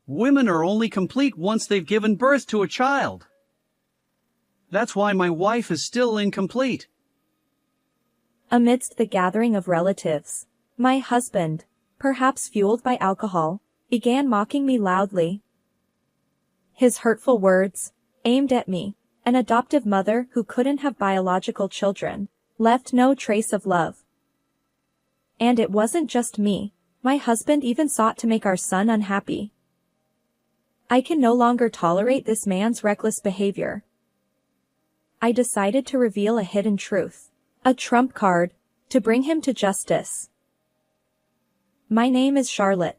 Women are only complete once they've given birth to a child. That's why my wife is still incomplete. Amidst the gathering of relatives, my husband, perhaps fueled by alcohol, began mocking me loudly. His hurtful words, aimed at me, an adoptive mother who couldn't have biological children, left no trace of love. And it wasn't just me, my husband even sought to make our son unhappy. I can no longer tolerate this man's reckless behavior. I decided to reveal a hidden truth, a trump card, to bring him to justice. My name is Charlotte.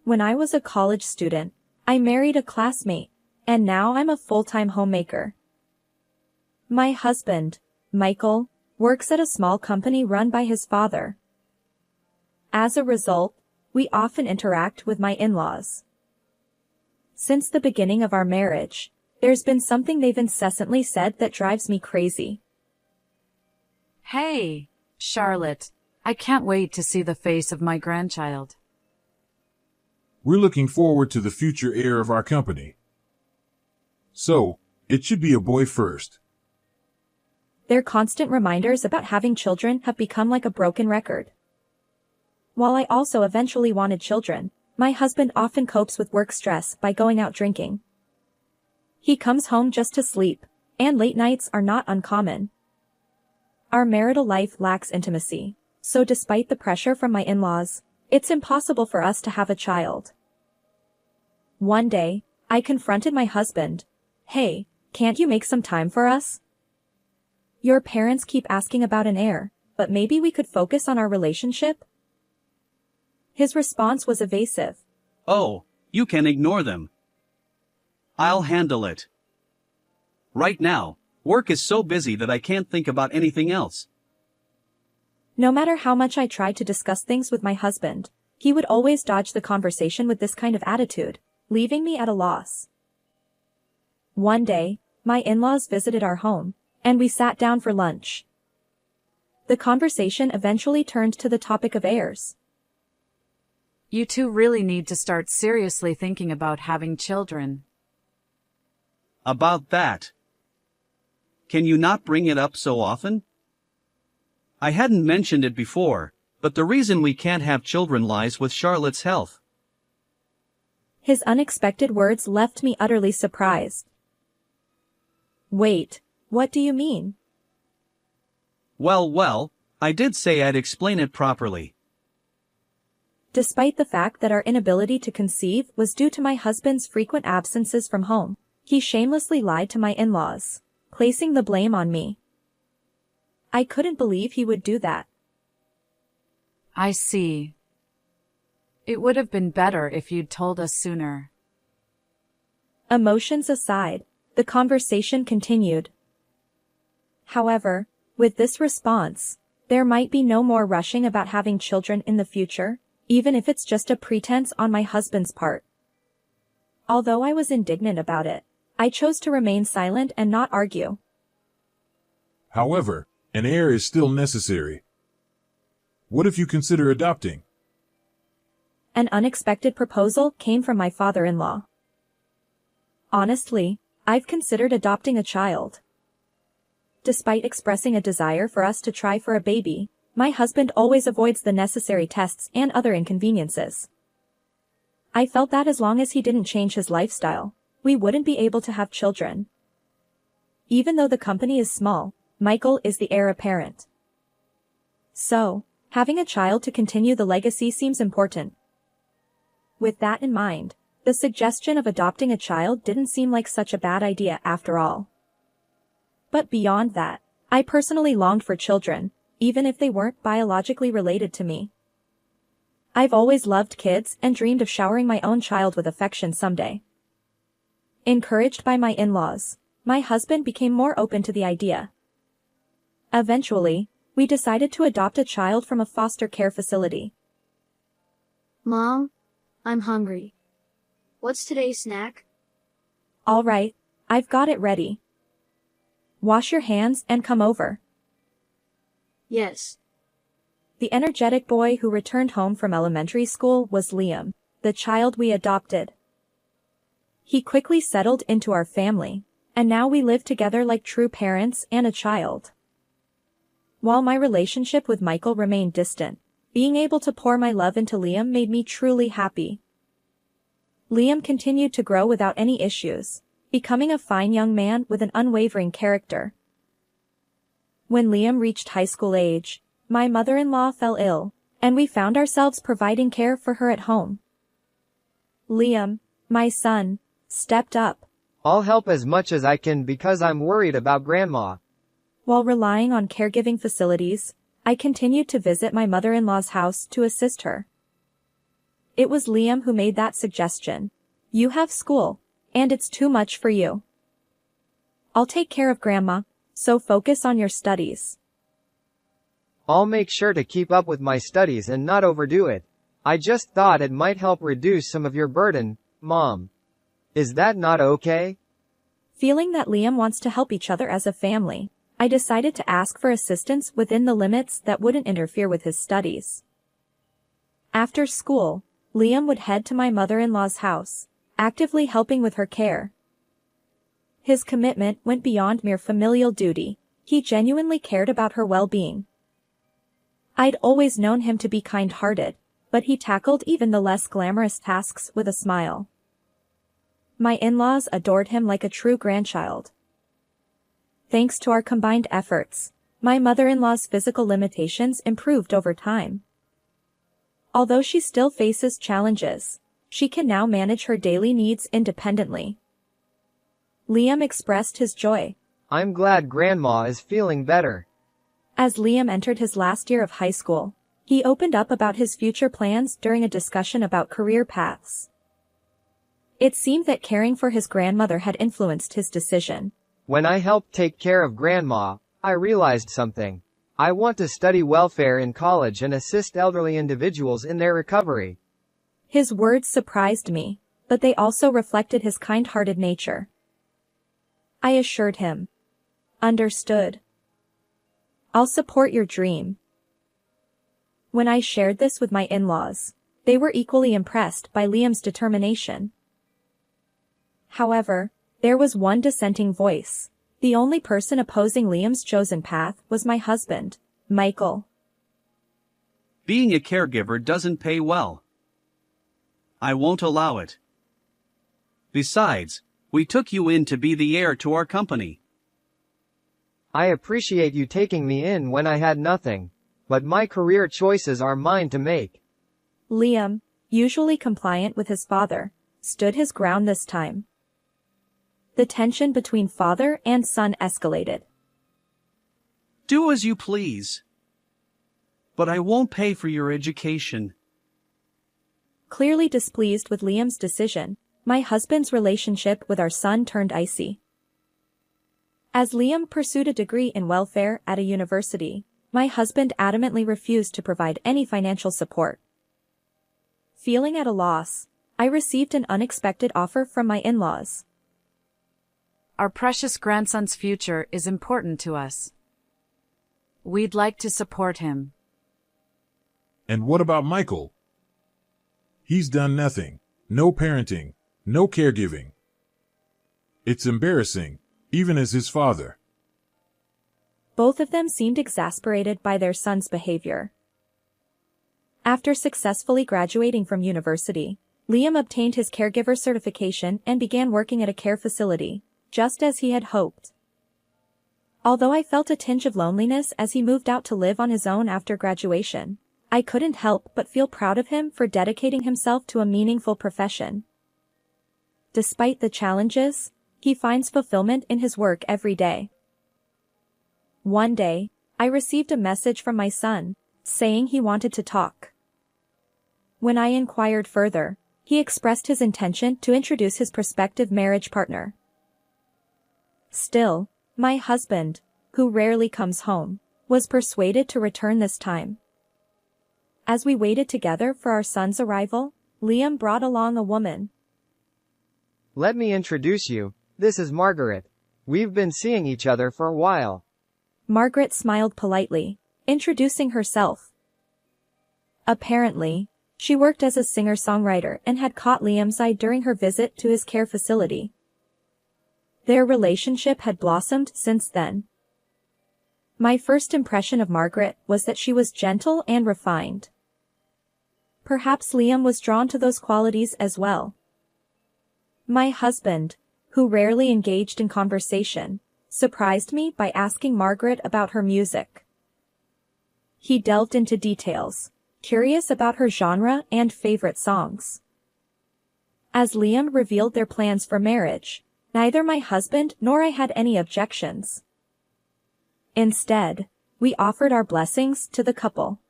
When I was a college student, I married a classmate, and now I'm a full-time homemaker. My husband, Michael, works at a small company run by his father. As a result, we often interact with my in-laws. Since the beginning of our marriage, there's been something they've incessantly said that drives me crazy. Hey, Charlotte, I can't wait to see the face of my grandchild. We're looking forward to the future heir of our company. So, it should be a boy first. Their constant reminders about having children have become like a broken record. While I also eventually wanted children, my husband often copes with work stress by going out drinking. He comes home just to sleep, and late nights are not uncommon. Our marital life lacks intimacy, so despite the pressure from my in-laws, it's impossible for us to have a child. One day, I confronted my husband. Hey, can't you make some time for us? Your parents keep asking about an heir, but maybe we could focus on our relationship? His response was evasive. Oh, you can ignore them. I'll handle it. Right now, work is so busy that I can't think about anything else. No matter how much I tried to discuss things with my husband, he would always dodge the conversation with this kind of attitude, leaving me at a loss. One day, my in-laws visited our home, and we sat down for lunch. The conversation eventually turned to the topic of heirs. You two really need to start seriously thinking about having children. About that. Can you not bring it up so often? I hadn't mentioned it before, but the reason we can't have children lies with Charlotte's health. His unexpected words left me utterly surprised. Wait, what do you mean? Well, I did say I'd explain it properly. Despite the fact that our inability to conceive was due to my husband's frequent absences from home, he shamelessly lied to my in-laws, placing the blame on me. I couldn't believe he would do that. I see. It would have been better if you'd told us sooner. Emotions aside, the conversation continued. However, with this response, there might be no more rushing about having children in the future, even if it's just a pretense on my husband's part. Although I was indignant about it, I chose to remain silent and not argue. However, an heir is still necessary. What if you consider adopting? An unexpected proposal came from my father-in-law. Honestly, I've considered adopting a child. Despite expressing a desire for us to try for a baby, my husband always avoids the necessary tests and other inconveniences. I felt that as long as he didn't change his lifestyle, we wouldn't be able to have children. Even though the company is small, Michael is the heir apparent. So, having a child to continue the legacy seems important. With that in mind, the suggestion of adopting a child didn't seem like such a bad idea after all. But beyond that, I personally longed for children, even if they weren't biologically related to me. I've always loved kids and dreamed of showering my own child with affection someday. Encouraged by my in-laws, my husband became more open to the idea. Eventually, we decided to adopt a child from a foster care facility. Mom, I'm hungry. What's today's snack? All right, I've got it ready. Wash your hands and come over. Yes. The energetic boy who returned home from elementary school was Liam, the child we adopted. He quickly settled into our family, and now we live together like true parents and a child. While my relationship with Michael remained distant, being able to pour my love into Liam made me truly happy. Liam continued to grow without any issues, becoming a fine young man with an unwavering character. When Liam reached high school age, my mother-in-law fell ill, and we found ourselves providing care for her at home. Liam, my son, stepped up. I'll help as much as I can because I'm worried about Grandma. While relying on caregiving facilities, I continued to visit my mother-in-law's house to assist her. It was Liam who made that suggestion. You have school, and it's too much for you. I'll take care of Grandma, so focus on your studies. I'll make sure to keep up with my studies and not overdo it. I just thought it might help reduce some of your burden, Mom. Is that not okay? Feeling that Liam wants to help each other as a family, I decided to ask for assistance within the limits that wouldn't interfere with his studies. After school, Liam would head to my mother-in-law's house, actively helping with her care. His commitment went beyond mere familial duty. He genuinely cared about her well-being. I'd always known him to be kind-hearted, but he tackled even the less glamorous tasks with a smile. My in-laws adored him like a true grandchild. Thanks to our combined efforts, my mother-in-law's physical limitations improved over time. Although she still faces challenges, she can now manage her daily needs independently. Liam expressed his joy. I'm glad Grandma is feeling better. As Liam entered his last year of high school, he opened up about his future plans during a discussion about career paths. It seemed that caring for his grandmother had influenced his decision. When I helped take care of Grandma, I realized something. I want to study welfare in college and assist elderly individuals in their recovery. His words surprised me, but they also reflected his kind-hearted nature. I assured him. Understood. I'll support your dream. When I shared this with my in-laws, they were equally impressed by Liam's determination. However, there was one dissenting voice. The only person opposing Liam's chosen path was my husband, Michael. Being a caregiver doesn't pay well. I won't allow it. Besides, we took you in to be the heir to our company. I appreciate you taking me in when I had nothing, but my career choices are mine to make. Liam, usually compliant with his father, stood his ground this time. The tension between father and son escalated. Do as you please. But I won't pay for your education. Clearly displeased with Liam's decision, my husband's relationship with our son turned icy. As Liam pursued a degree in welfare at a university, my husband adamantly refused to provide any financial support. Feeling at a loss, I received an unexpected offer from my in-laws. Our precious grandson's future is important to us. We'd like to support him. And what about Michael? He's done nothing. No parenting. No caregiving. It's embarrassing, even as his father. Both of them seemed exasperated by their son's behavior. After successfully graduating from university, Liam obtained his caregiver certification and began working at a care facility, just as he had hoped. Although I felt a tinge of loneliness as he moved out to live on his own after graduation, I couldn't help but feel proud of him for dedicating himself to a meaningful profession. Despite the challenges, he finds fulfillment in his work every day. One day, I received a message from my son, saying he wanted to talk. When I inquired further, he expressed his intention to introduce his prospective marriage partner. Still, my husband, who rarely comes home, was persuaded to return this time. As we waited together for our son's arrival, Liam brought along a woman. Let me introduce you. This is Margaret. We've been seeing each other for a while. Margaret smiled politely, introducing herself. Apparently, She worked as a singer-songwriter and had caught Liam's eye during her visit to his care facility. Their relationship had blossomed since then. My first impression of Margaret was that she was gentle and refined. Perhaps Liam was drawn to those qualities as well. My husband, who rarely engaged in conversation, surprised me by asking Margaret about her music. He delved into details, curious about her genre and favorite songs. As Liam revealed their plans for marriage, neither my husband nor I had any objections. Instead, we offered our blessings to the couple.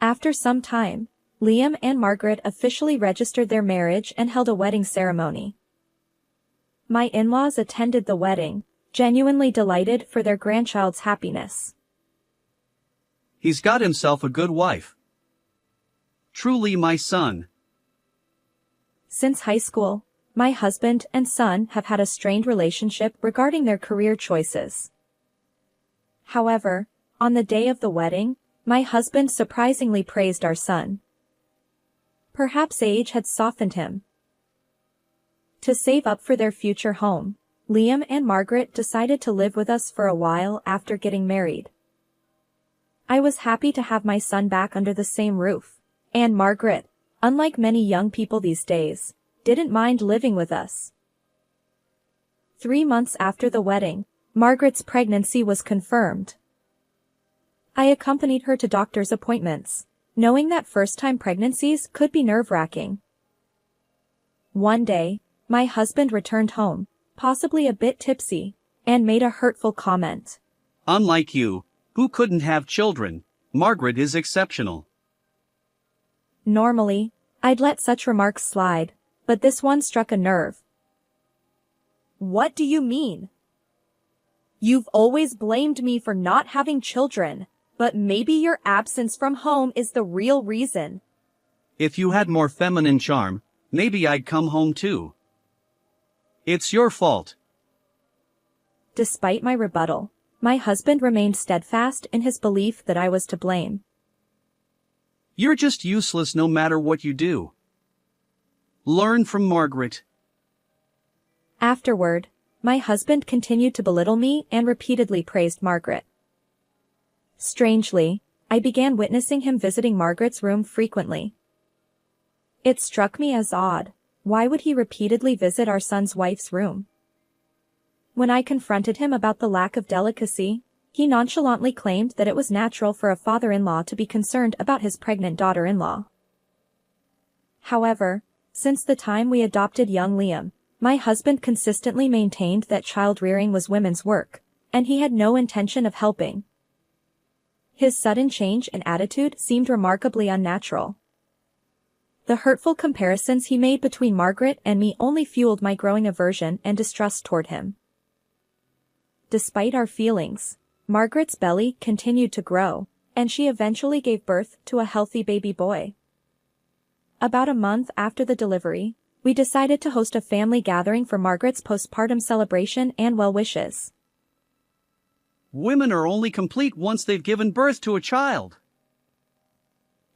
After some time, Liam and Margaret officially registered their marriage and held a wedding ceremony. My in-laws attended the wedding, genuinely delighted for their grandchild's happiness. He's got himself a good wife. Truly my son. Since high school, my husband and son have had a strained relationship regarding their career choices. However, on the day of the wedding, my husband surprisingly praised our son. Perhaps age had softened him. To save up for their future home, Liam and Margaret decided to live with us for a while after getting married. I was happy to have my son back under the same roof, and Margaret, unlike many young people these days, didn't mind living with us. 3 months after the wedding, Margaret's pregnancy was confirmed. I accompanied her to doctor's appointments, knowing that first-time pregnancies could be nerve-wracking. One day, my husband returned home, possibly a bit tipsy, and made a hurtful comment. Unlike you, who couldn't have children, Margaret is exceptional. Normally, I'd let such remarks slide, but this one struck a nerve. What do you mean? You've always blamed me for not having children, but maybe your absence from home is the real reason. If you had more feminine charm, maybe I'd come home too. It's your fault. Despite my rebuttal, my husband remained steadfast in his belief that I was to blame. You're just useless no matter what you do. Learn from Margaret. Afterward, my husband continued to belittle me and repeatedly praised Margaret. Strangely, I began witnessing him visiting Margaret's room frequently. It struck me as odd. Why would he repeatedly visit our son's wife's room? When I confronted him about the lack of delicacy, he nonchalantly claimed that it was natural for a father-in-law to be concerned about his pregnant daughter-in-law. However, since the time we adopted young Liam, my husband consistently maintained that child-rearing was women's work, and he had no intention of helping. His sudden change in attitude seemed remarkably unnatural. The hurtful comparisons he made between Margaret and me only fueled my growing aversion and distrust toward him. Despite our feelings, Margaret's belly continued to grow, and she eventually gave birth to a healthy baby boy. About a month after the delivery, we decided to host a family gathering for Margaret's postpartum celebration and well wishes. Women are only complete once they've given birth to a child.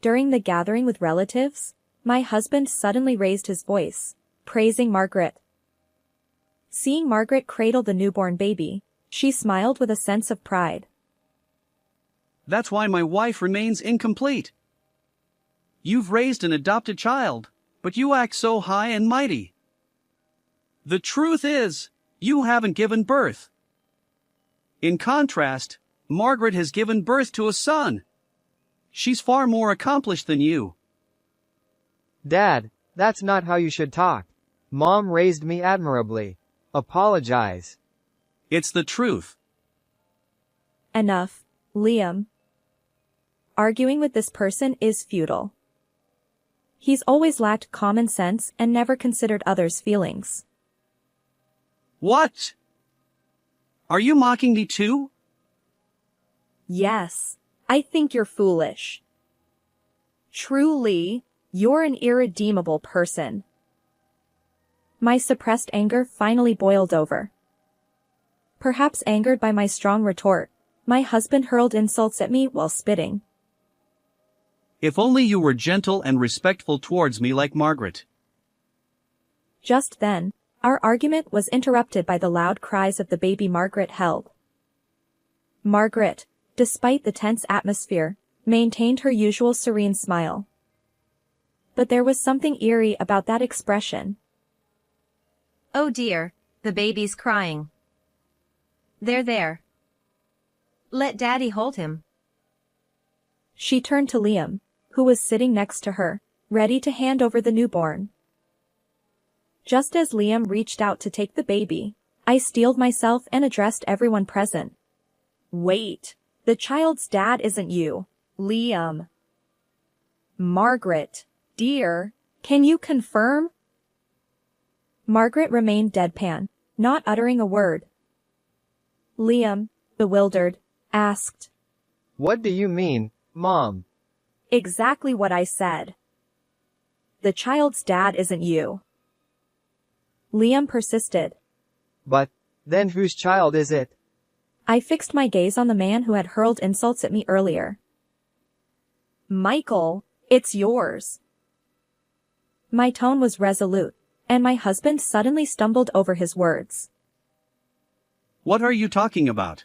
During the gathering with relatives, my husband suddenly raised his voice, praising Margaret. Seeing Margaret cradle the newborn baby, she smiled with a sense of pride. That's why my wife remains incomplete. You've raised an adopted child, but you act so high and mighty. The truth is, you haven't given birth. In contrast, Margaret has given birth to a son. She's far more accomplished than you. Dad, that's not how you should talk. Mom raised me admirably. Apologize. It's the truth. Enough, Liam. Arguing with this person is futile. He's always lacked common sense and never considered others' feelings. What? Are you mocking me too? Yes, I think you're foolish. Truly, you're an irredeemable person. My suppressed anger finally boiled over. Perhaps angered by my strong retort, my husband hurled insults at me while spitting. If only you were gentle and respectful towards me like Margaret. Just then, our argument was interrupted by the loud cries of the baby Margaret held. Margaret, despite the tense atmosphere, maintained her usual serene smile. But there was something eerie about that expression. Oh dear, the baby's crying. There. Let Daddy hold him. She turned to Liam, who was sitting next to her, ready to hand over the newborn. Just as Liam reached out to take the baby, I steeled myself and addressed everyone present. Wait, the child's dad isn't you, Liam. Margaret, dear, can you confirm? Margaret remained deadpan, not uttering a word. Liam, bewildered, asked, What do you mean, Mom? Exactly what I said. The child's dad isn't you. Liam persisted. But, then whose child is it? I fixed my gaze on the man who had hurled insults at me earlier. Michael, it's yours. My tone was resolute, and my husband suddenly stumbled over his words. What are you talking about?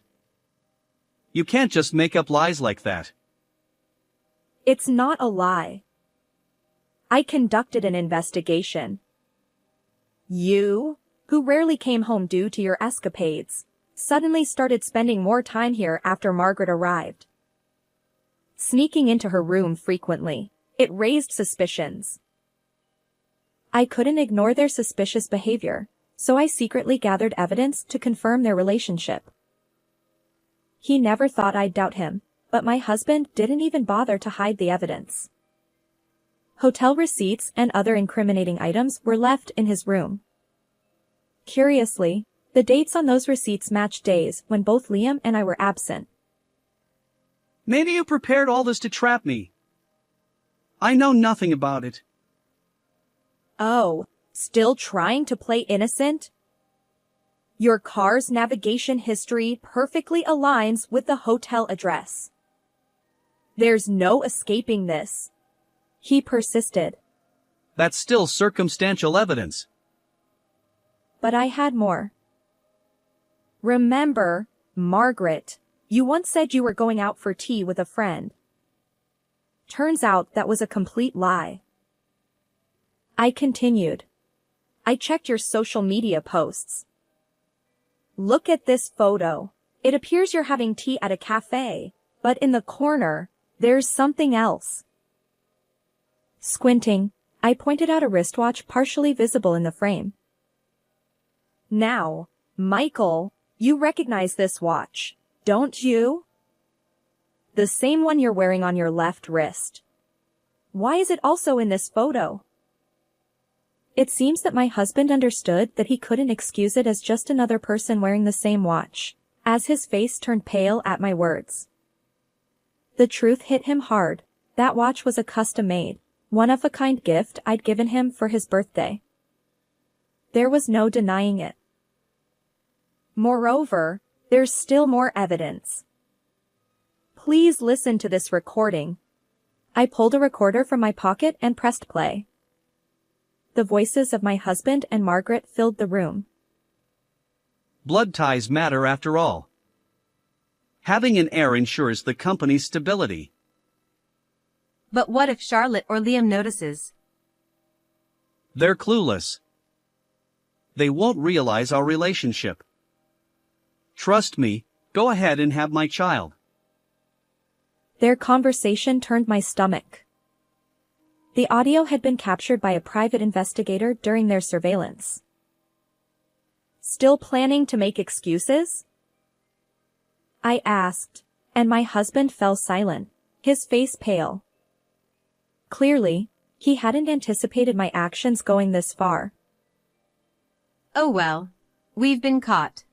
You can't just make up lies like that. It's not a lie. I conducted an investigation. You, who rarely came home due to your escapades, suddenly started spending more time here after Margaret arrived. Sneaking into her room frequently, it raised suspicions. I couldn't ignore their suspicious behavior, so I secretly gathered evidence to confirm their relationship. He never thought I'd doubt him, but my husband didn't even bother to hide the evidence. Hotel receipts and other incriminating items were left in his room. Curiously, the dates on those receipts matched days when both Liam and I were absent. Maybe you prepared all this to trap me. I know nothing about it. Oh, still trying to play innocent? Your car's navigation history perfectly aligns with the hotel address. There's no escaping this. He persisted. That's still circumstantial evidence. But I had more. Remember, Margaret, you once said you were going out for tea with a friend. Turns out that was a complete lie. I continued. I checked your social media posts. Look at this photo. It appears you're having tea at a cafe, but in the corner, there's something else. Squinting, I pointed out a wristwatch partially visible in the frame. Now, Michael, you recognize this watch, don't you? The same one you're wearing on your left wrist. Why is it also in this photo? It seems that my husband understood that he couldn't excuse it as just another person wearing the same watch, as his face turned pale at my words. The truth hit him hard. That watch was a custom-made, one-of-a-kind gift I'd given him for his birthday. There was no denying it. Moreover, there's still more evidence. Please listen to this recording. I pulled a recorder from my pocket and pressed play. The voices of my husband and Margaret filled the room. Blood ties matter after all. Having an heir ensures the company's stability. But what if Charlotte or Liam notices? They're clueless. They won't realize our relationship. Trust me, go ahead and have my child. Their conversation turned my stomach. The audio had been captured by a private investigator during their surveillance. Still planning to make excuses? I asked, and my husband fell silent, his face pale. Clearly, he hadn't anticipated my actions going this far. Oh well, we've been caught.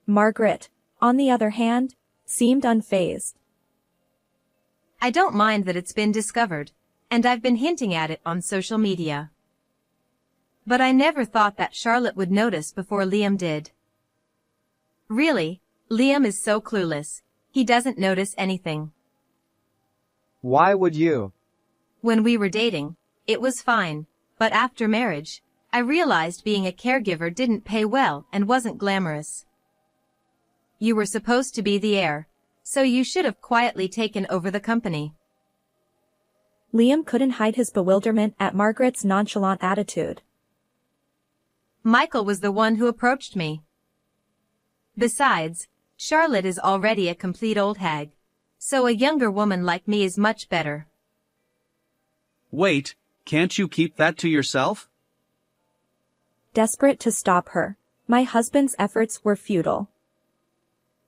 Margaret, on the other hand, seemed unfazed. I don't mind that it's been discovered, and I've been hinting at it on social media. But I never thought that Charlotte would notice before Liam did. Really, Liam is so clueless, he doesn't notice anything. Why would you? When we were dating, it was fine, but after marriage, I realized being a caregiver didn't pay well and wasn't glamorous. You were supposed to be the heir, so you should have quietly taken over the company. Liam couldn't hide his bewilderment at Margaret's nonchalant attitude. Michael was the one who approached me. Besides, Charlotte is already a complete old hag, so a younger woman like me is much better. Wait, can't you keep that to yourself? Desperate to stop her, my husband's efforts were futile.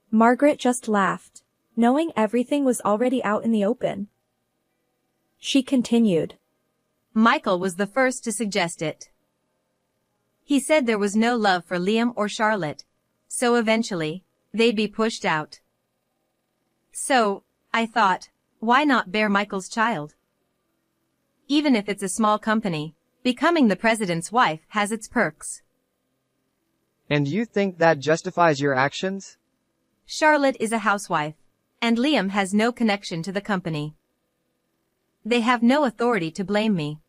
Margaret just laughed, knowing everything was already out in the open. She continued. Michael was the first to suggest it. He said there was no love for Liam or Charlotte, so eventually, they'd be pushed out. So, I thought, why not bear Michael's child? Even if it's a small company, becoming the president's wife has its perks. And you think that justifies your actions? Charlotte is a housewife, and Liam has no connection to the company. They have no authority to blame me.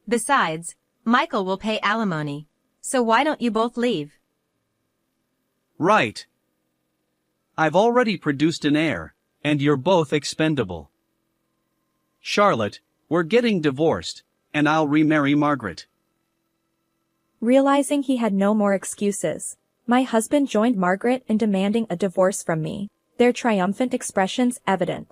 Besides, Michael will pay alimony, so why don't you both leave? Right. I've already produced an heir, and you're both expendable. Charlotte, we're getting divorced, and I'll remarry Margaret. Realizing he had no more excuses, my husband joined Margaret in demanding a divorce from me, their triumphant expressions evident.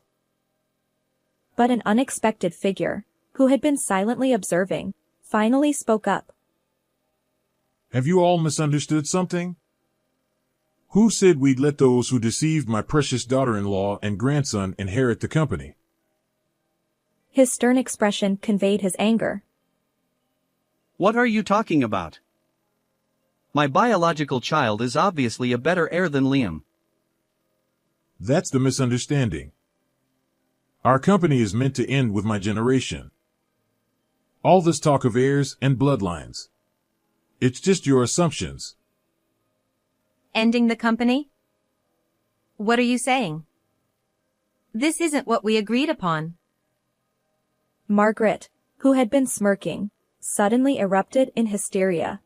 But an unexpected figure, who had been silently observing, finally spoke up. Have you all misunderstood something? Who said we'd let those who deceived my precious daughter-in-law and grandson inherit the company? His stern expression conveyed his anger. What are you talking about? My biological child is obviously a better heir than Liam. That's the misunderstanding. Our company is meant to end with my generation. All this talk of heirs and bloodlines. It's just your assumptions. Ending the company? What are you saying? This isn't what we agreed upon. Margaret, who had been smirking, suddenly erupted in hysteria.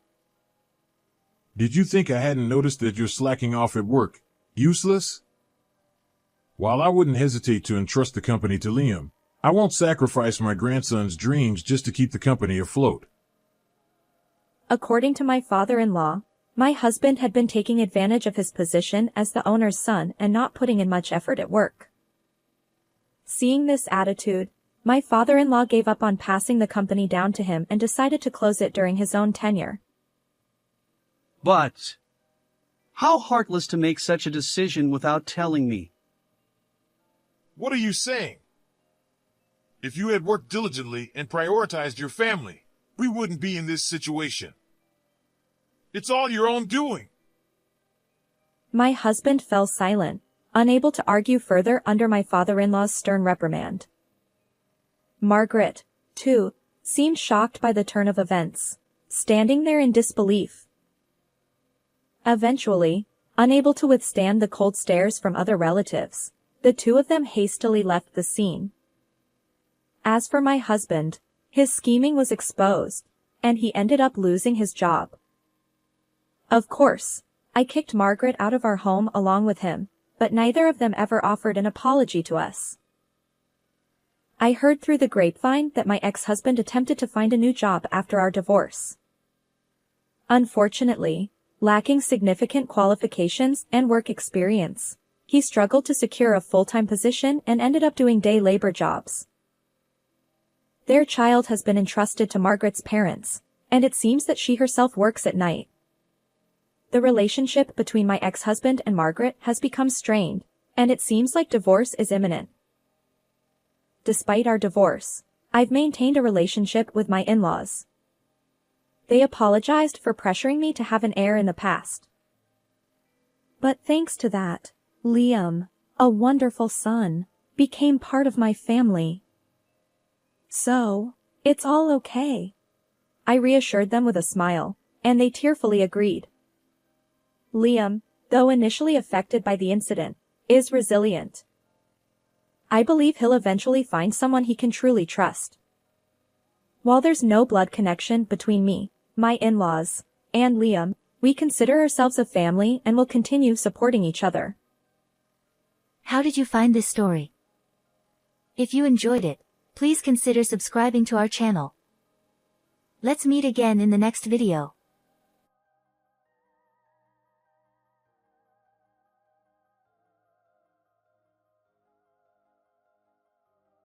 Did you think I hadn't noticed that you're slacking off at work? Useless? While I wouldn't hesitate to entrust the company to Liam, I won't sacrifice my grandson's dreams just to keep the company afloat. According to my father-in-law, my husband had been taking advantage of his position as the owner's son and not putting in much effort at work. Seeing this attitude, my father-in-law gave up on passing the company down to him and decided to close it during his own tenure. But how heartless to make such a decision without telling me. What are you saying? If you had worked diligently and prioritized your family, we wouldn't be in this situation. It's all your own doing. My husband fell silent, unable to argue further under my father-in-law's stern reprimand. Margaret, too, seemed shocked by the turn of events, standing there in disbelief. Eventually, unable to withstand the cold stares from other relatives, the two of them hastily left the scene. As for my husband, his scheming was exposed, and he ended up losing his job. Of course, I kicked Margaret out of our home along with him, but neither of them ever offered an apology to us. I heard through the grapevine that my ex-husband attempted to find a new job after our divorce. Unfortunately, lacking significant qualifications and work experience, he struggled to secure a full-time position and ended up doing day labor jobs. Their child has been entrusted to Margaret's parents, and it seems that she herself works at night. The relationship between my ex-husband and Margaret has become strained, and it seems like divorce is imminent. Despite our divorce, I've maintained a relationship with my in-laws. They apologized for pressuring me to have an heir in the past. But thanks to that, Liam, a wonderful son, became part of my family. So, it's all okay. I reassured them with a smile, and they tearfully agreed. Liam, though initially affected by the incident, is resilient. I believe he'll eventually find someone he can truly trust. While there's no blood connection between me, my in-laws, and Liam, we consider ourselves a family and will continue supporting each other. How did you find this story? If you enjoyed it, please consider subscribing to our channel. Let's meet again in the next video.